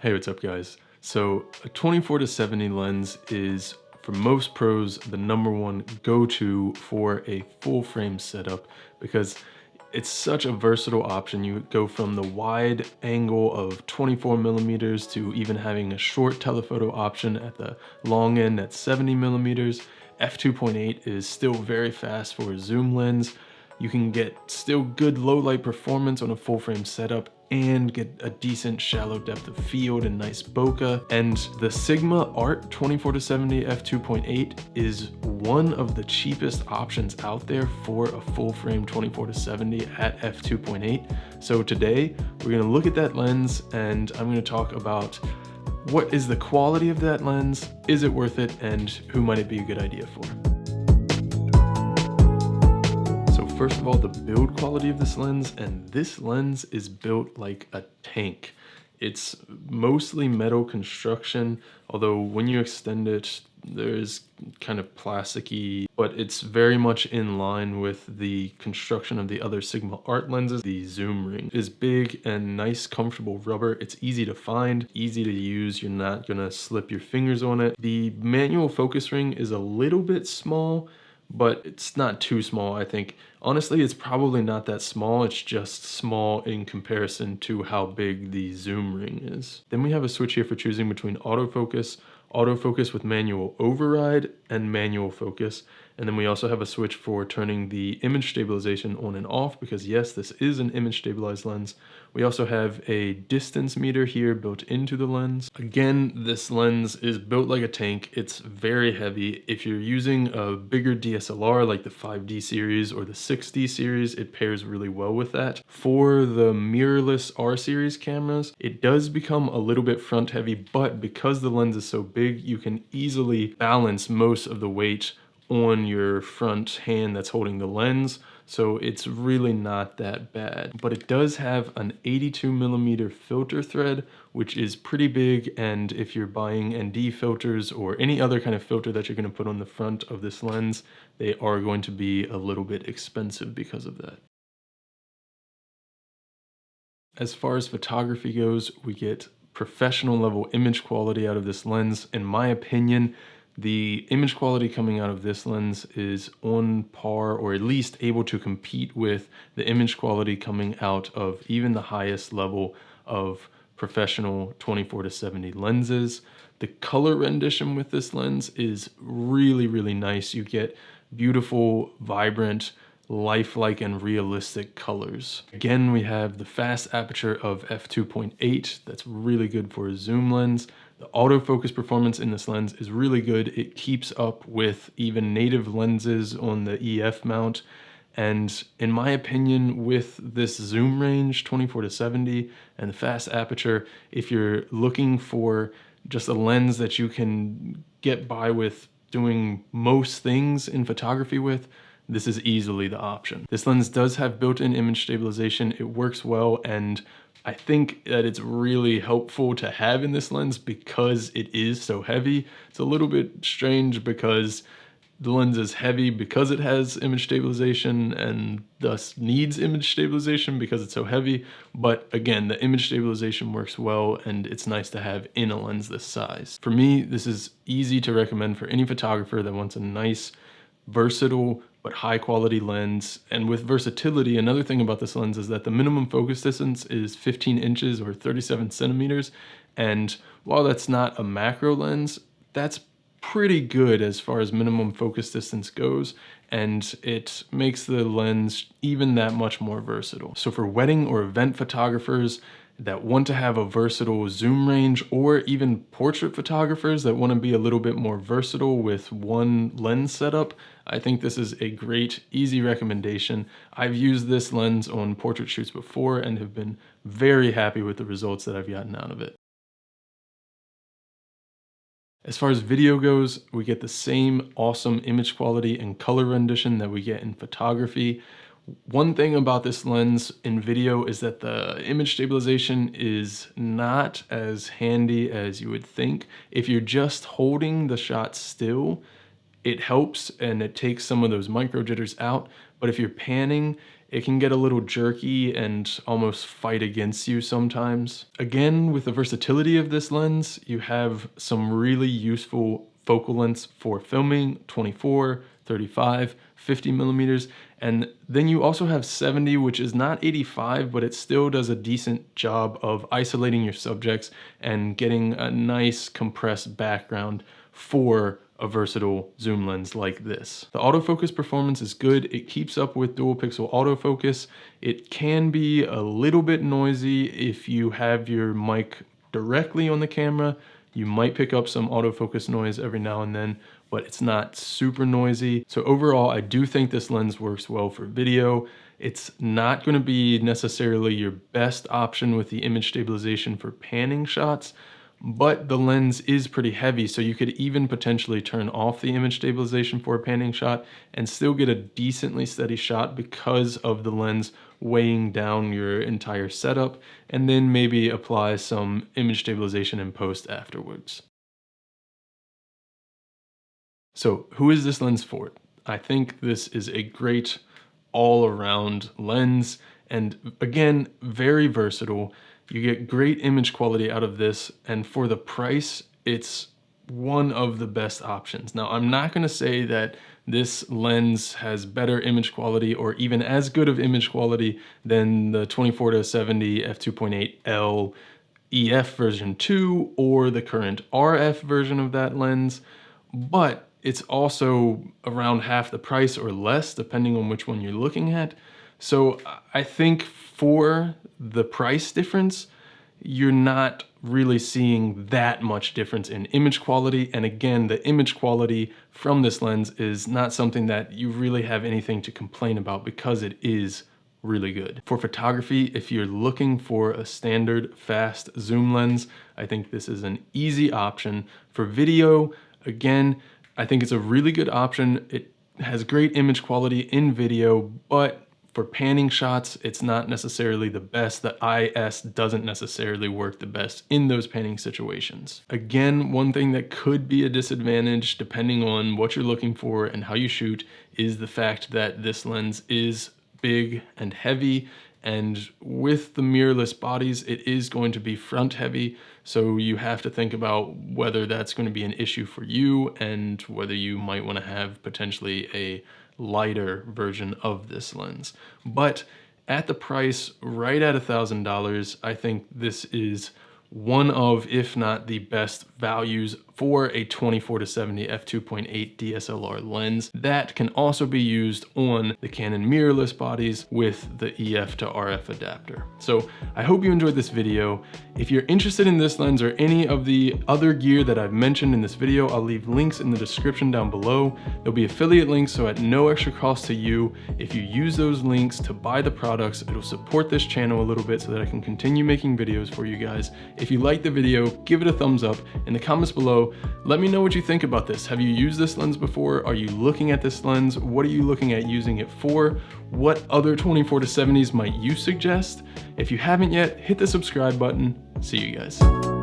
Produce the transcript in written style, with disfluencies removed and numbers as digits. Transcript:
Hey, what's up guys? So a 24-70 lens is, for most pros, the #1 go-to for a full frame setup because it's such a versatile option. You go from the wide angle of 24mm to even having a short telephoto option at the long end at 70mm. F2.8 is still very fast for a zoom lens. You can get still good low light performance on a full frame setup and get a decent shallow depth of field and nice bokeh. And the Sigma Art 24-70 F2.8 is one of the cheapest options out there for a full frame 24-70 at F2.8. So today we're gonna look at that lens and I'm gonna talk about what is the quality of that lens, is it worth it, and who might it be a good idea for. First of all, the build quality of this lens, and this lens is built like a tank. It's mostly metal construction, although when you extend it, there's kind of plasticky, but it's very much in line with the construction of the other Sigma Art lenses. The zoom ring is big and nice, comfortable rubber. It's easy to find, easy to use. You're not gonna slip your fingers on it. The manual focus ring is a little bit small, but it's not too small, I think. Honestly, it's probably not that small. It's just small in comparison to how big the zoom ring is. Then we have a switch here for choosing between autofocus, autofocus with manual override, and manual focus. And then we also have a switch for turning the image stabilization on and off, because yes, this is an image stabilized lens. We also have a distance meter here built into the lens. Again, this lens is built like a tank. It's very heavy. If you're using a bigger DSLR like the 5D series or the 6D series, it pairs really well with that. For the mirrorless R series cameras, it does become a little bit front heavy, but because the lens is so big, you can easily balance most of the weight on your front hand that's holding the lens, so it's really not that bad. But it does have an 82mm filter thread, which is pretty big, and if you're buying ND filters or any other kind of filter that you're going to put on the front of this lens, they are going to be a little bit expensive because of that. As far as photography goes, we get professional level image quality out of this lens. In my opinion, the image quality coming out of this lens is on par, or at least able to compete with the image quality coming out of even the highest level of professional 24-70 lenses. The color rendition with this lens is really, really nice. You get beautiful, vibrant, lifelike and realistic colors. Again, we have the fast aperture of f2.8. That's really good for a zoom lens. The autofocus performance in this lens is really good. It keeps up with even native lenses on the EF mount. And in my opinion, with this zoom range, 24-70, and the fast aperture, if you're looking for just a lens that you can get by with doing most things in photography with, this is easily the option. This lens does have built-in image stabilization. It works well, and I think that it's really helpful to have in this lens because it is so heavy. It's a little bit strange because the lens is heavy because it has image stabilization and thus needs image stabilization because it's so heavy. But again, the image stabilization works well and it's nice to have in a lens this size. For me, this is easy to recommend for any photographer that wants a nice, versatile, but high quality lens. And with versatility, another thing about this lens is that the minimum focus distance is 15 inches or 37 centimeters. And while that's not a macro lens, that's pretty good as far as minimum focus distance goes. And it makes the lens even that much more versatile. So for wedding or event photographers that want to have a versatile zoom range, or even portrait photographers that want to be a little bit more versatile with one lens setup, I think this is a great, easy recommendation. I've used this lens on portrait shoots before and have been very happy with the results that I've gotten out of it. As far as video goes, we get the same awesome image quality and color rendition that we get in photography. One thing about this lens in video is that the image stabilization is not as handy as you would think. If you're just holding the shot still, it helps and it takes some of those micro jitters out. But if you're panning, it can get a little jerky and almost fight against you sometimes. Again, with the versatility of this lens, you have some really useful focal lengths for filming: 24, 35, 50 millimeters. And then you also have 70, which is not 85, but it still does a decent job of isolating your subjects and getting a nice compressed background for a versatile zoom lens like this. The autofocus performance is good. It keeps up with dual pixel autofocus. It can be a little bit noisy if you have your mic directly on the camera. You might pick up some autofocus noise every now and then, but it's not super noisy. So overall, I do think this lens works well for video. It's not going to be necessarily your best option with the image stabilization for panning shots, but the lens is pretty heavy, so you could even potentially turn off the image stabilization for a panning shot and still get a decently steady shot because of the lens weighing down your entire setup, and then maybe apply some image stabilization in post afterwards. So who is this lens for? I think this is a great all-around lens, and again, very versatile. You get great image quality out of this, and for the price, it's one of the best options. Now, I'm not going to say that this lens has better image quality or even as good of image quality than the 24-70 F2.8 L EF version 2 or the current RF version of that lens, but it's also around half the price or less, depending on which one you're looking at. So I think for the price difference, you're not really seeing that much difference in image quality. And again, the image quality from this lens is not something that you really have anything to complain about because it is really good. For photography, if you're looking for a standard fast zoom lens, I think this is an easy option. For video, again, I think it's a really good option. It has great image quality in video, but for panning shots, it's not necessarily the best. The IS doesn't necessarily work the best in those panning situations. Again, one thing that could be a disadvantage, depending on what you're looking for and how you shoot, is the fact that this lens is big and heavy, and with the mirrorless bodies, it is going to be front heavy. So you have to think about whether that's going to be an issue for you and whether you might want to have potentially a lighter version of this lens. But at the price, right at $1,000, I think this is one of, if not the best values for a 24-70 f2.8 DSLR lens that can also be used on the Canon mirrorless bodies with the EF to RF adapter. So I hope you enjoyed this video. If you're interested in this lens or any of the other gear that I've mentioned in this video, I'll leave links in the description down below. There'll be affiliate links, so at no extra cost to you. If you use those links to buy the products, it'll support this channel a little bit so that I can continue making videos for you guys. If you like the video, give it a thumbs up. In the comments below, let me know what you think about this. Have you used this lens before? Are you looking at this lens? What are you looking at using it for? What other 24-70s might you suggest? If you haven't yet, hit the subscribe button. See you guys.